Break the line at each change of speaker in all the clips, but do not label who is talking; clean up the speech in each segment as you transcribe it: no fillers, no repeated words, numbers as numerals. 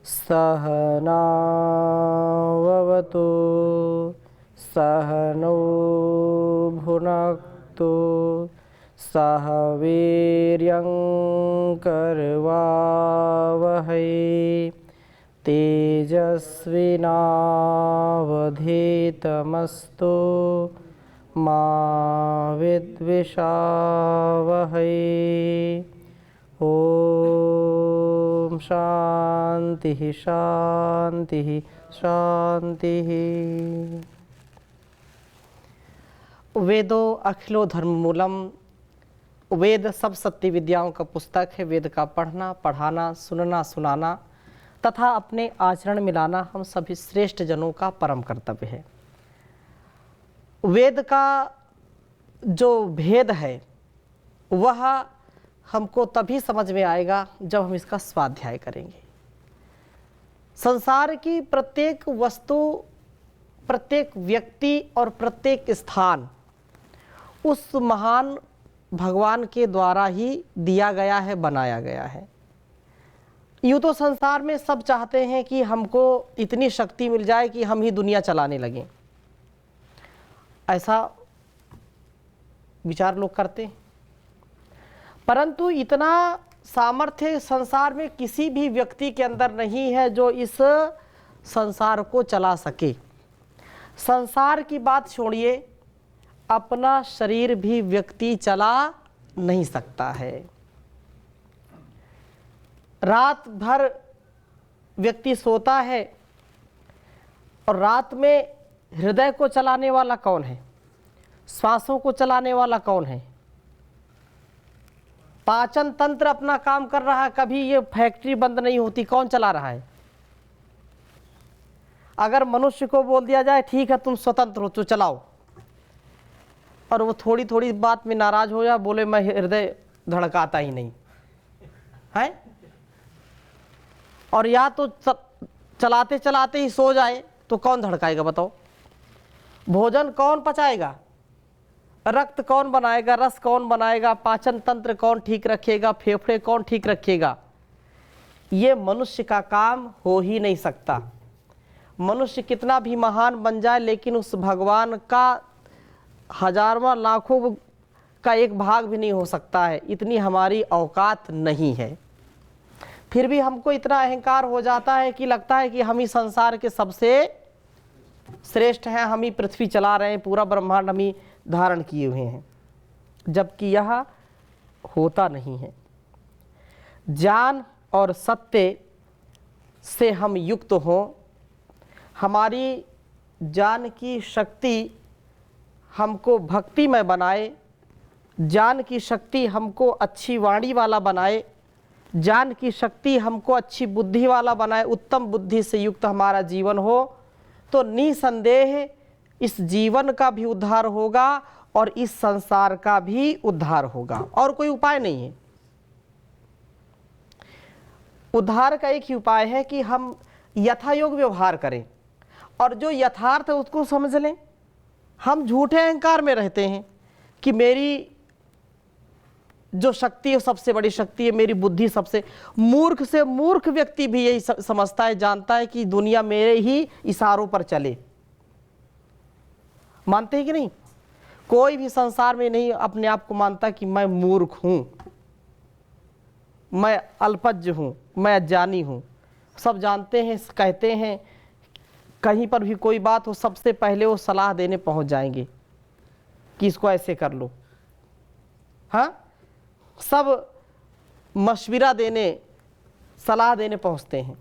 सहनाववतु सहनौ भुनक्तु सह वीर्यं करवावहै तेजस्विनावधीतमस्तु मा विद्विषावहै। ओम शांति शांति शांति। वेदो अखिलो धर्म मूलम। वेद सब सत्य विद्याओं का पुस्तक है। वेद का पढ़ना, पढ़ाना, सुनना, सुनाना तथा अपने आचरण में लाना हम सभी श्रेष्ठ जनों का परम कर्तव्य है। वेद का जो भेद है वह हमको तभी समझ में आएगा जब हम इसका स्वाध्याय करेंगे। संसार की प्रत्येक वस्तु, प्रत्येक व्यक्ति और प्रत्येक स्थान उस महान भगवान के द्वारा ही दिया गया है, बनाया गया है। यूँ तो संसार में सब चाहते हैं कि हमको इतनी शक्ति मिल जाए कि हम ही दुनिया चलाने लगें। ऐसा विचार लोग करते हैं, परंतु इतना सामर्थ्य संसार में किसी भी व्यक्ति के अंदर नहीं है जो इस संसार को चला सके। संसार की बात छोड़िए, अपना शरीर भी व्यक्ति चला नहीं सकता है। रात भर व्यक्ति सोता है और रात में हृदय को चलाने वाला कौन है? श्वासों को चलाने वाला कौन है? पाचन तंत्र अपना काम कर रहा है, कभी ये फैक्ट्री बंद नहीं होती। कौन चला रहा है? अगर मनुष्य को बोल दिया जाए ठीक है तुम स्वतंत्र हो तो चलाओ, और वो थोड़ी थोड़ी बात में नाराज हो जाए, बोले मैं हृदय धड़काता ही नहीं है, और या तो चलाते चलाते ही सो जाए, तो कौन धड़काएगा बताओ? भोजन कौन पचाएगा? रक्त कौन बनाएगा? रस कौन बनाएगा? पाचन तंत्र कौन ठीक रखेगा? फेफड़े कौन ठीक रखेगा? ये मनुष्य का काम हो ही नहीं सकता। मनुष्य कितना भी महान बन जाए, लेकिन उस भगवान का हजारों लाखों का एक भाग भी नहीं हो सकता है। इतनी हमारी औकात नहीं है। फिर भी हमको इतना अहंकार हो जाता है कि लगता है कि हम ही संसार के सबसे श्रेष्ठ हैं, हम ही पृथ्वी चला रहे हैं, पूरा ब्रह्मांड हम ही धारण किए हुए हैं, जबकि यह होता नहीं है। ज्ञान और सत्य से हम युक्त हों, हमारी ज्ञान की शक्ति हमको भक्तिमय बनाए, ज्ञान की शक्ति हमको अच्छी वाणी वाला बनाए, ज्ञान की शक्ति हमको अच्छी बुद्धि वाला बनाए, उत्तम बुद्धि से युक्त हमारा जीवन हो, तो निसंदेह इस जीवन का भी उद्धार होगा और इस संसार का भी उद्धार होगा। और कोई उपाय नहीं है। उद्धार का एक ही उपाय है कि हम यथायोग व्यवहार करें और जो यथार्थ है उसको समझ लें। हम झूठे अहंकार में रहते हैं कि मेरी जो शक्ति है सबसे बड़ी शक्ति है, मेरी बुद्धि सबसे। मूर्ख से मूर्ख व्यक्ति भी यही समझता है, जानता है कि दुनिया मेरे ही इशारों पर चले। मानते हैं कि नहीं? कोई भी संसार में नहीं अपने आप को मानता कि मैं मूर्ख हूं, मैं अल्पज्ञ हूं, मैं अज्ञानी हूं। सब जानते हैं, कहते हैं, कहीं पर भी कोई बात हो सबसे पहले वो सलाह देने पहुंच जाएंगे कि इसको ऐसे कर लो। हाँ, सब मशविरा देने, सलाह देने पहुंचते हैं।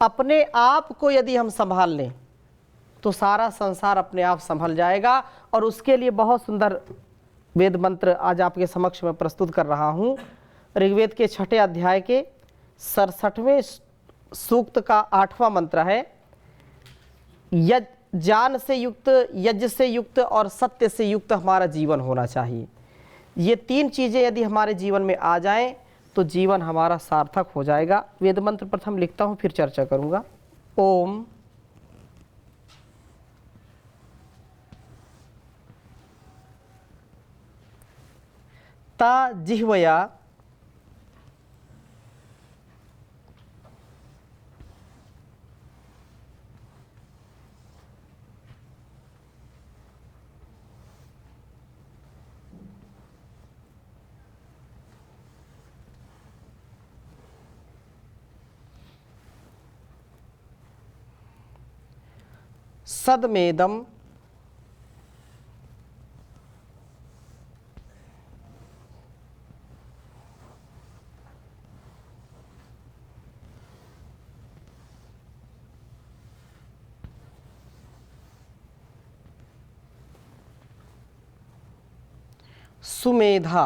अपने आप को यदि हम संभाल लें तो सारा संसार अपने आप संभल जाएगा। और उसके लिए बहुत सुंदर वेद मंत्र आज आपके समक्ष में प्रस्तुत कर रहा हूँ। ऋग्वेद के 6 अध्याय के 67वें सूक्त का 8वां मंत्र है। ज्ञान से युक्त, यज्ञ से युक्त और सत्य से युक्त हमारा जीवन होना चाहिए। ये 3 चीज़ें यदि हमारे जीवन में आ जाएं तो जीवन हमारा सार्थक हो जाएगा। वेद मंत्र प्रथम लिखता हूँ, फिर चर्चा करूँगा। ओम ता जिह्वया सदमेदम सुमेधा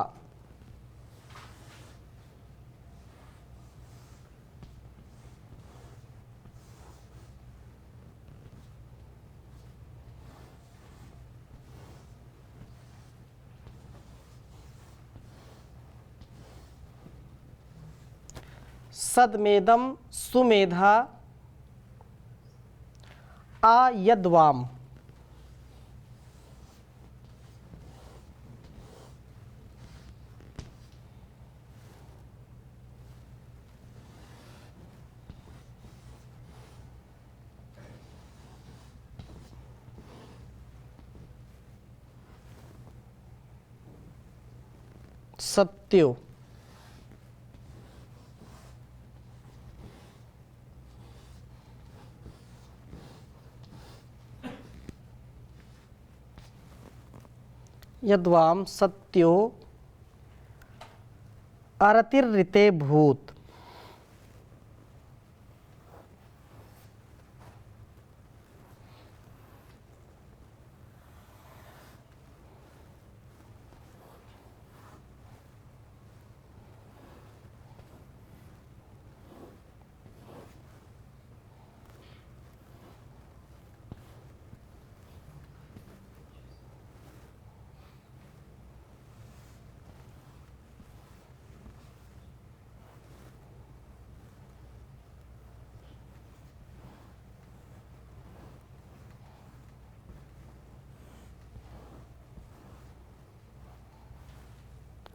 सदमेदम सुमेधा आयद्वाम। सत्यो यद्वाम सत्यो अरतिर्ऋते भूत।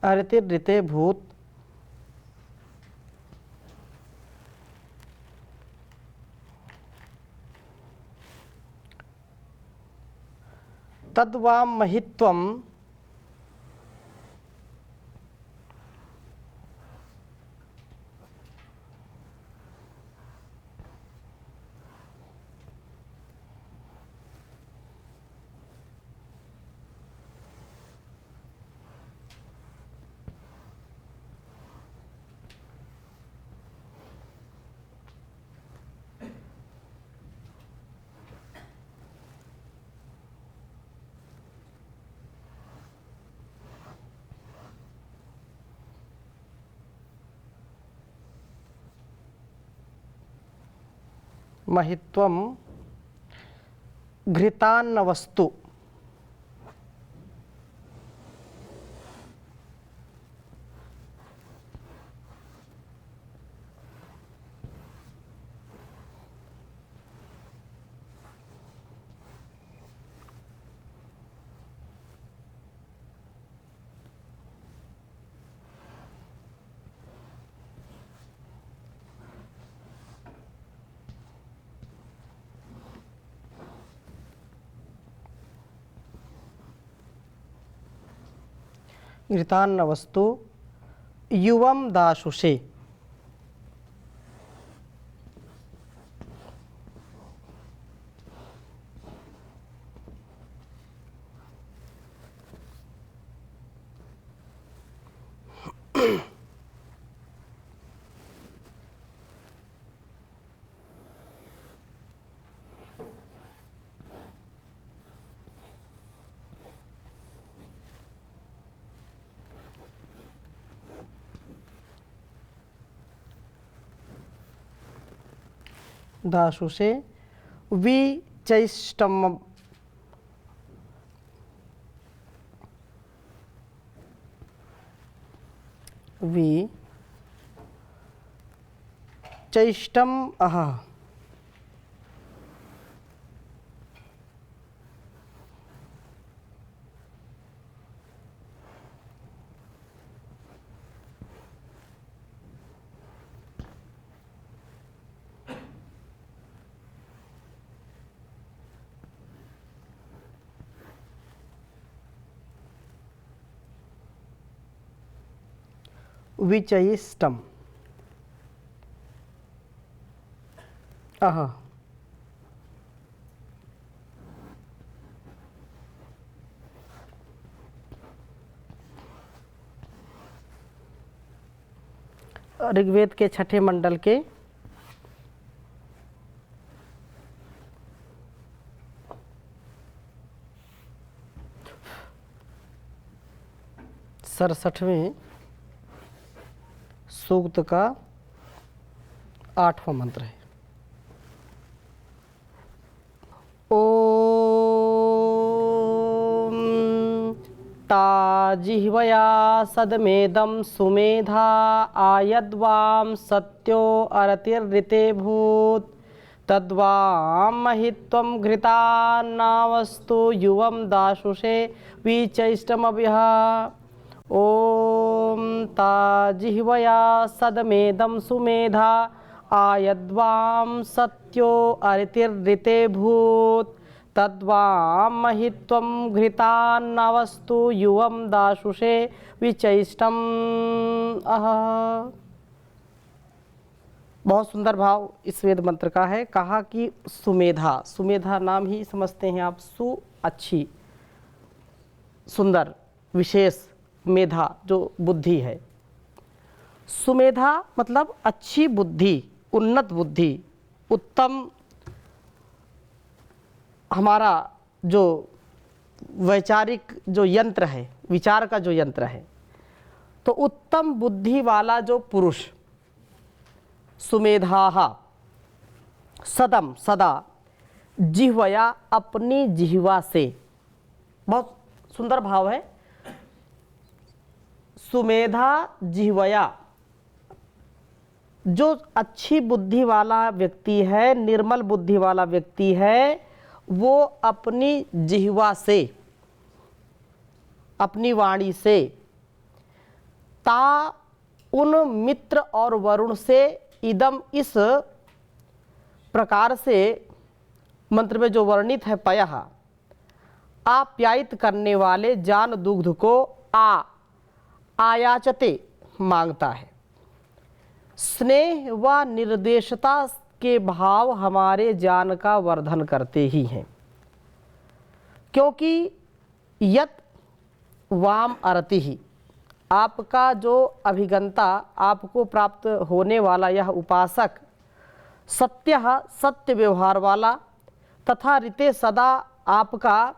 अरतिर्ऋते भूत तद्वाम महित्वम महित्वम घृतान्न वस्तु। घृतान्न वस्तु युवम दाशुषे। दाशुषे विचैष्टम विचैष्टम अह विचयिष्टम अह ऋग्वेद के 6ठे मंडल के 67वें सूक्त का 8वां मंत्र है। ओम ताजिह्वया सदमेदं सुमेधा आयद्वां सत्यो अरतिर्ऋते भूत तद्वां महित्वं घृतान्नावस्तु युवं दाशुषे विचैष्टमभिः। ओम ताजिह्वया सदमेदं सुमेधा आयद्वां सत्यो अरतिर्ऋते भूत तद्वां महित्वं घृतान्नावस्तु युवं दाशुषे विचैष्टम अह। बहुत सुंदर भाव इस वेद मंत्र का है। कहा कि सुमेधा, सुमेधा नाम ही समझते हैं आप, सु अच्छी, सुंदर, विशेष, मेधा जो बुद्धि है। सुमेधा मतलब अच्छी बुद्धि, उन्नत बुद्धि, उत्तम हमारा जो वैचारिक जो यंत्र है, विचार का जो यंत्र है, तो उत्तम बुद्धि वाला जो पुरुष, सुमेधाः सदम सदा, जिह्वया अपनी जिह्वा से, बहुत सुंदर भाव है, सुमेधा जिह्वया, जो अच्छी बुद्धि वाला व्यक्ति है, निर्मल बुद्धि वाला व्यक्ति है, वो अपनी जिह्वा से, अपनी वाणी से, ता उन मित्र और वरुण से, इदम इस प्रकार से मंत्र में जो वर्णित है, पयः आप्यायित करने वाले जान दुग्ध को आयाचते मांगता है। स्नेह व निर्देशता के भाव हमारे ज्ञान का वर्धन करते ही हैं, क्योंकि यत वाम अरति ही, आपका जो अभिगंता, आपको प्राप्त होने वाला यह उपासक, सत्य सत्य व्यवहार वाला तथा ऋते सदा आपका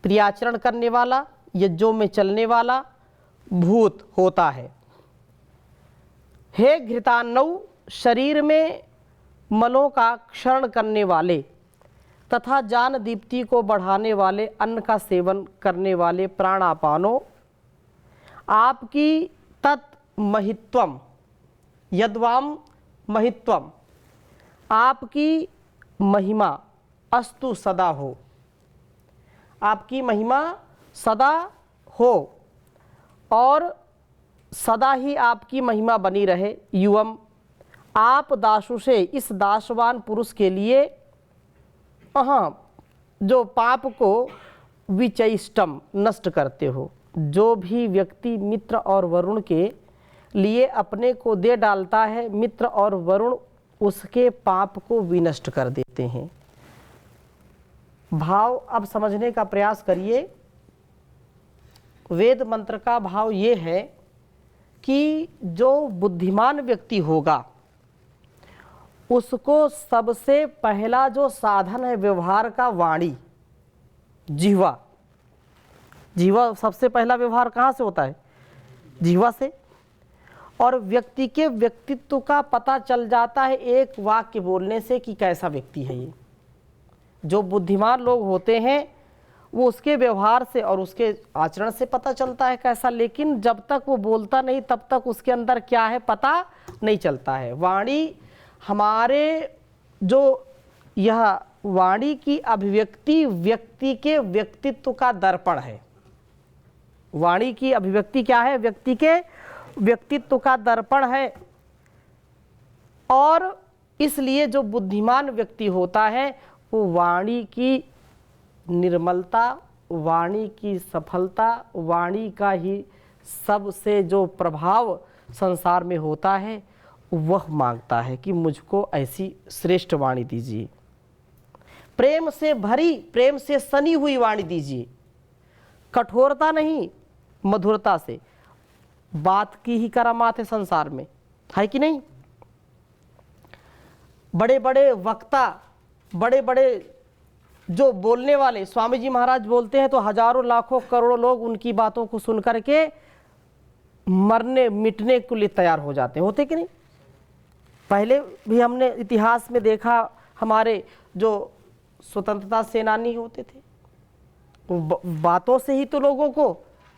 प्रियाचरण करने वाला, यज्ञों में चलने वाला भूत होता है। हे घृतान्नव, शरीर में मलों का क्षरण करने वाले तथा जान दीप्ति को बढ़ाने वाले अन्न का सेवन करने वाले प्राणापानों, आपकी तत् महित्वम, यद्वाम महित्वम, आपकी महिमा अस्तु सदा हो, आपकी महिमा सदा हो और सदा ही आपकी महिमा बनी रहे। युवम, आप दाशुषे, इस दासवान पुरुष के लिए, जो पाप को विचैष्टम, नष्ट करते हो। जो भी व्यक्ति मित्र और वरुण के लिए अपने को दे डालता है, मित्र और वरुण उसके पाप को विनष्ट कर देते हैं। भाव अब समझने का प्रयास करिए। वेद मंत्र का भाव ये है कि जो बुद्धिमान व्यक्ति होगा, उसको सबसे पहला जो साधन है व्यवहार का, वाणी, जिह्वा। जिह्वा सबसे पहला व्यवहार कहाँ से होता है? जिह्वा से। और व्यक्ति के व्यक्तित्व का पता चल जाता है एक वाक्य बोलने से कि कैसा व्यक्ति है ये। जो बुद्धिमान लोग होते हैं वो उसके व्यवहार से और उसके आचरण से पता चलता है कैसा, लेकिन जब तक वो बोलता नहीं तब तक उसके अंदर क्या है पता नहीं चलता है। वाणी हमारे जो यह वाणी की अभिव्यक्ति व्यक्ति के व्यक्तित्व का दर्पण है। वाणी की अभिव्यक्ति क्या है? व्यक्ति के व्यक्तित्व का दर्पण है। और इसलिए जो बुद्धिमान व्यक्ति होता है वो वाणी की निर्मलता, वाणी की सफलता, वाणी का ही सबसे जो प्रभाव संसार में होता है वह मांगता है कि मुझको ऐसी श्रेष्ठ वाणी दीजिए, प्रेम से भरी, प्रेम से सनी हुई वाणी दीजिए, कठोरता नहीं, मधुरता से। बात की ही करामात है संसार में, है कि नहीं। बड़े बड़े वक्ता, बड़े बड़े जो बोलने वाले, स्वामी जी महाराज बोलते हैं तो हजारों लाखों करोड़ों लोग उनकी बातों को सुन करके मरने मिटने के लिए तैयार हो जाते हैं, होते कि नहीं। पहले भी हमने इतिहास में देखा, हमारे जो स्वतंत्रता सेनानी होते थे, बातों से ही तो लोगों को,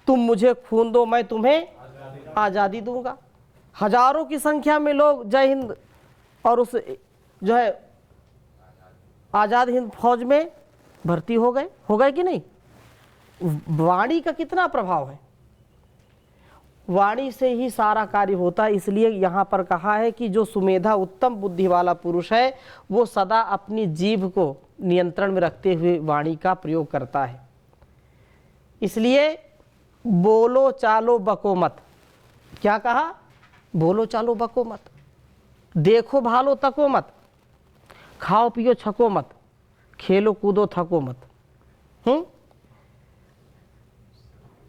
तुम मुझे खून दो मैं तुम्हें आज़ादी दूंगा। हजारों की संख्या में लोग जय हिंद और उस जो है आज़ाद हिंद फौज में भर्ती हो गए कि नहीं। वाणी का कितना प्रभाव है, वाणी से ही सारा कार्य होता है। इसलिए यहाँ पर कहा है कि जो सुमेधा उत्तम बुद्धि वाला पुरुष है वो सदा अपनी जीभ को नियंत्रण में रखते हुए वाणी का प्रयोग करता है। इसलिए बोलो चालो बको मत, क्या कहा, बोलो चालो बको मत, देखो भालो तको मत, खाओ पियो छको मत, खेलो कूदो थको मत।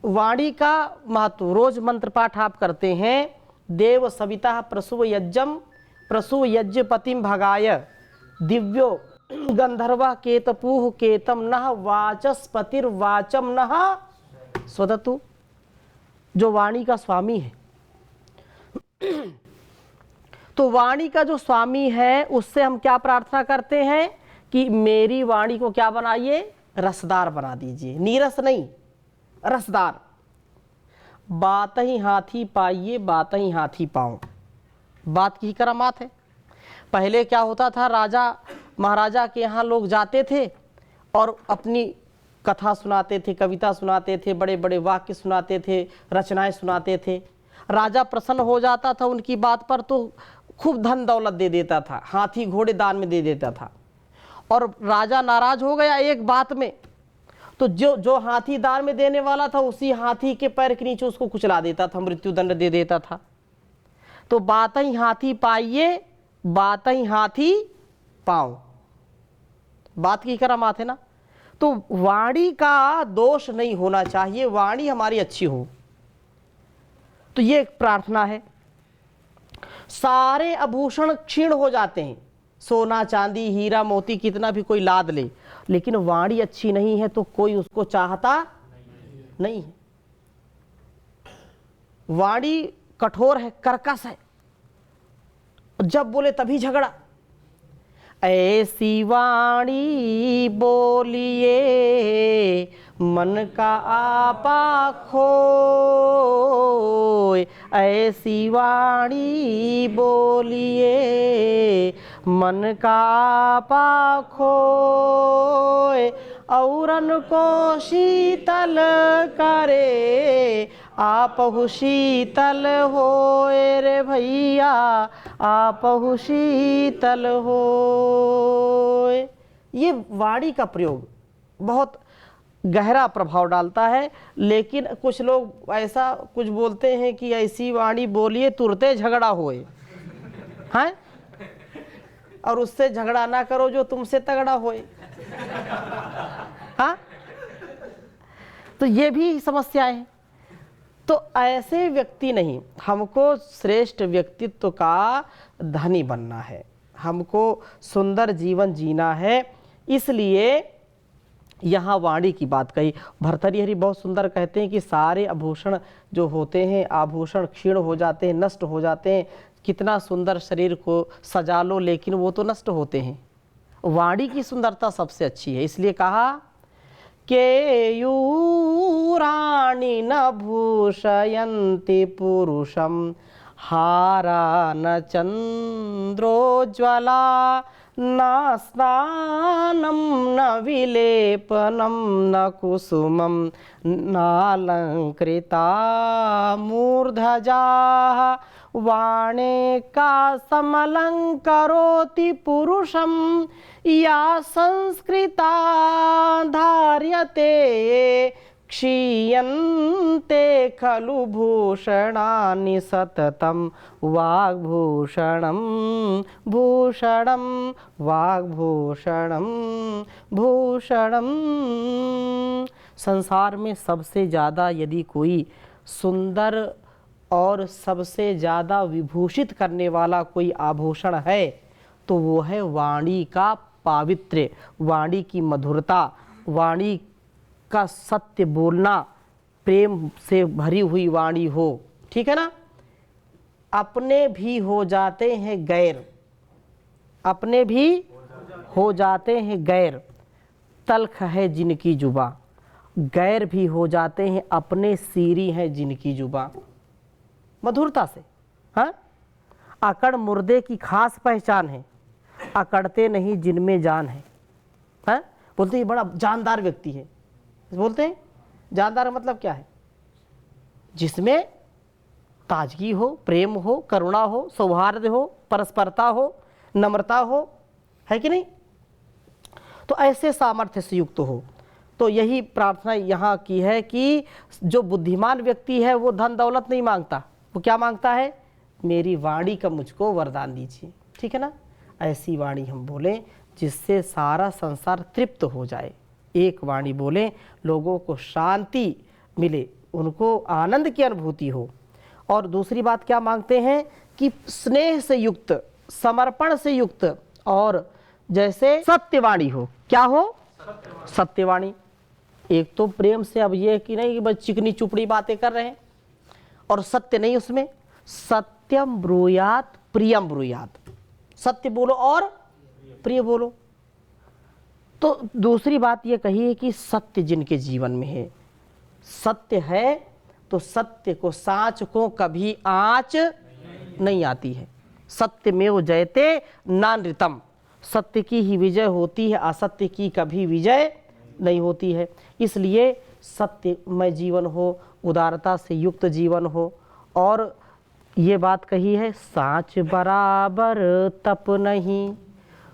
वाणी का महत्व, रोज मंत्र पाठ आप करते हैं, देव सविता प्रसूव यज्ञम प्रसूव यज्ञ पतिम भगाय दिव्यो गंधर्वा केतपूह केतम नः वाचस्पतिर्वाचम नः स्वदतु। जो वाणी का स्वामी है, तो वाणी का जो स्वामी है उससे हम क्या प्रार्थना करते हैं कि मेरी वाणी को क्या बनाइए, रसदार बना दीजिए, नीरस नहीं रसदार। बात ही हाथी पाइए बात ही हाथी पाओ, बात की करामात है। पहले क्या होता था, राजा महाराजा के यहाँ लोग जाते थे और अपनी कथा सुनाते थे, कविता सुनाते थे, बड़े बड़े वाक्य सुनाते थे, रचनाएं सुनाते थे। राजा प्रसन्न हो जाता था उनकी बात पर तो खूब धन दौलत दे देता था, हाथी घोड़े दान में दे देता था। और राजा नाराज हो गया एक बात में तो जो हाथी दान में देने वाला था उसी हाथी के पैर के नीचे उसको कुचला देता था, मृत्युदंड दे देता था। तो बात ही हाथी पाइए बात ही हाथी पाओ, बात की करामात है ना। तो वाणी का दोष नहीं होना चाहिए, वाणी हमारी अच्छी हो। तो ये एक प्रार्थना है। सारे आभूषण क्षीण हो जाते हैं, सोना चांदी हीरा मोती कितना भी कोई लाद ले, लेकिन वाणी अच्छी नहीं है तो कोई उसको चाहता नहीं है। वाणी कठोर है, कर्कश है, जब बोले तभी झगड़ा। ऐसी वाणी बोलिए मन का आपा खोए, ऐसी वाणी बोलिए मन का आपा खोए, औरन को शीतल करे आपहु शीतल होए रे भैया आपहु शीतल होए। ये वाणी का प्रयोग बहुत गहरा प्रभाव डालता है। लेकिन कुछ लोग ऐसा कुछ बोलते हैं कि ऐसी वाणी बोलिए तुरते झगड़ा होए, हैं, और उससे झगड़ा ना करो जो तुमसे तगड़ा होए। हाँ, तो ये भी समस्याएं हैं। तो ऐसे व्यक्ति नहीं, हमको श्रेष्ठ व्यक्तित्व का धनी बनना है, हमको सुंदर जीवन जीना है। इसलिए यहाँ वाणी की बात कही। भर्तृहरि बहुत सुंदर कहते हैं कि सारे आभूषण जो होते हैं, आभूषण क्षीण हो जाते हैं, नष्ट हो जाते हैं। कितना सुंदर शरीर को सजा लो लेकिन वो तो नष्ट होते हैं। वाणी की सुंदरता सबसे अच्छी है। इसलिए कहा केयूराणि न भूषयन्ति पुरुषं हारा न चंद्रोज्ज्वला न स्नानं न विलेपनं न कुसुमं नालंकृता मूर्धजाः वाणे का समलंकरोति पुरुषं या संस्कृता धार्यते क्षीयन्ते खलु भूषणानि सततं वाग्भूषणं भूषणं वाग्भूषणं भूषणं। संसार में सबसे ज़्यादा यदि कोई सुंदर और सबसे ज़्यादा विभूषित करने वाला कोई आभूषण है तो वो है वाणी का पावित्र्य, वाणी की मधुरता, वाणी का सत्य बोलना, प्रेम से भरी हुई वाणी हो। ठीक है ना। अपने भी हो जाते हैं गैर, अपने भी हो जाते हैं गैर, तल्ख है जिनकी जुबा, गैर भी हो जाते हैं अपने, सीरी है जिनकी जुबा। मधुरता से। हाँ, अकड़ मुर्दे की खास पहचान है, अकड़ते नहीं जिनमें जान है। हाँ, बोलते हैं बड़ा जानदार व्यक्ति है। बोलते हैं जानदार मतलब क्या है? जिसमें ताजगी हो, प्रेम हो, करुणा हो, सौहार्द हो, परस्परता हो, नम्रता हो, है कि नहीं? तो ऐसे सामर्थ्य से युक्त हो। तो यही प्रार्थना यहाँ की है कि जो बुद्धिमान व्यक्ति है वो धन दौलत नहीं मांगता, वो क्या मांगता है? मेरी वाणी का मुझको वरदान दीजिए। ठीक है ना। ऐसी वाणी हम बोलें जिससे सारा संसार तृप्त हो जाए। एक वाणी बोलें, लोगों को शांति मिले, उनको आनंद की अनुभूति हो। और दूसरी बात क्या मांगते हैं कि स्नेह से युक्त, समर्पण से युक्त, और जैसे सत्यवाणी हो। क्या हो? सत्यवाणी। एक तो प्रेम से, अब ये कि नहीं कि बस चिकनी चुपड़ी बातें कर रहे हैं और सत्य नहीं उसमें। सत्यम ब्रूयात प्रियम ब्रूयात, सत्य बोलो और प्रिय बोलो। तो दूसरी बात ये कही है कि सत्य जिनके जीवन में है, सत्य है तो सत्य को, साँच को कभी आँच नहीं आती है। सत्य में वो जयते नानृतम, सत्य की ही विजय होती है, असत्य की कभी विजय नहीं होती है। इसलिए सत्यमय जीवन हो, उदारता से युक्त जीवन हो। और ये बात कही है, साँच बराबर तप नहीं,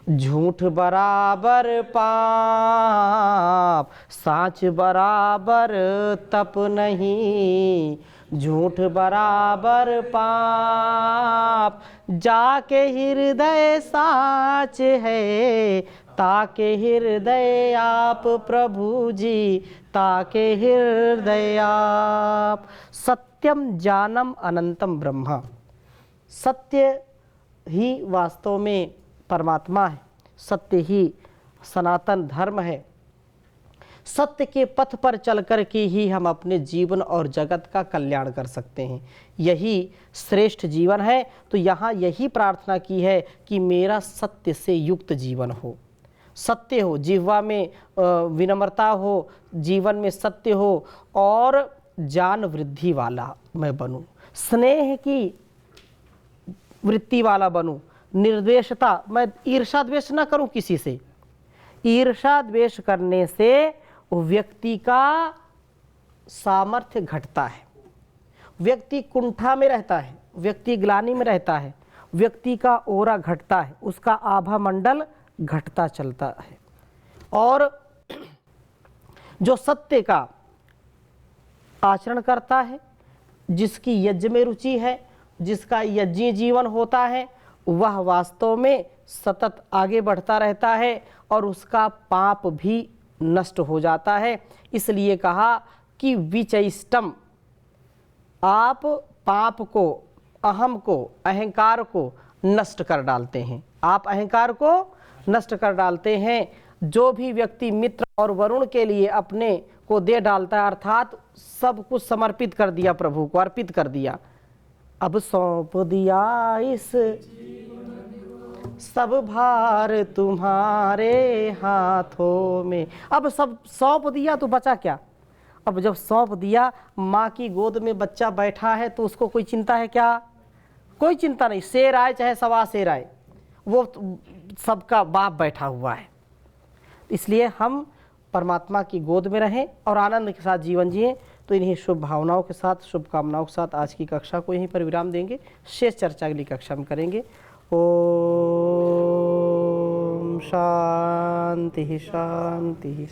झूठ बराबर पाप, साँच बराबर तप नहीं, झूठ बराबर पाप, जाके हृदय साँच है, ताके हृदय आप प्रभु जी, ताके हृदय आप। सत्यम जानम अनंतम ब्रह्म, सत्य ही वास्तव में परमात्मा है, सत्य ही सनातन धर्म है। सत्य के पथ पर चलकर के ही हम अपने जीवन और जगत का कल्याण कर सकते हैं, यही श्रेष्ठ जीवन है। तो यहाँ यही प्रार्थना की है कि मेरा सत्य से युक्त जीवन हो, सत्य हो, जिह्वा में विनम्रता हो, जीवन में सत्य हो, और ज्ञान वृद्धि वाला मैं बनूं, स्नेह की वृत्ति वाला बनूं, निर्द्वेषता, मैं ईर्षा द्वेष ना करूं किसी से। ईर्षा द्वेष करने से व्यक्ति का सामर्थ्य घटता है, व्यक्ति कुंठा में रहता है, व्यक्ति ग्लानि में रहता है, व्यक्ति का ओरा घटता है, उसका आभा मंडल घटता चलता है। और जो सत्य का आचरण करता है, जिसकी यज्ञ में रुचि है, जिसका यज्ञ जीवन होता है, वह वास्तव में सतत आगे बढ़ता रहता है और उसका पाप भी नष्ट हो जाता है। इसलिए कहा कि विचैष्टम, आप पाप को, अहम को, अहंकार को नष्ट कर डालते हैं, आप अहंकार को नष्ट कर डालते हैं। जो भी व्यक्ति मित्र और वरुण के लिए अपने को दे डालता है, अर्थात सब कुछ समर्पित कर दिया, प्रभु को अर्पित कर दिया, अब सौंप दिया इस सब भार तुम्हारे हाथों में, अब सब सौंप दिया तो बचा क्या? अब जब सौंप दिया, माँ की गोद में बच्चा बैठा है तो उसको कोई चिंता है क्या? कोई चिंता नहीं। शेर आए चाहे सवा शेर आए, वो सबका बाप बैठा हुआ है। इसलिए हम परमात्मा की गोद में रहें और आनंद के साथ जीवन जिएं। तो इन्हीं शुभ भावनाओं के साथ, शुभकामनाओं के साथ आज की कक्षा को यहीं पर विराम देंगे। शेष चर्चा अगली कक्षा में करेंगे। ओम शांति शांति।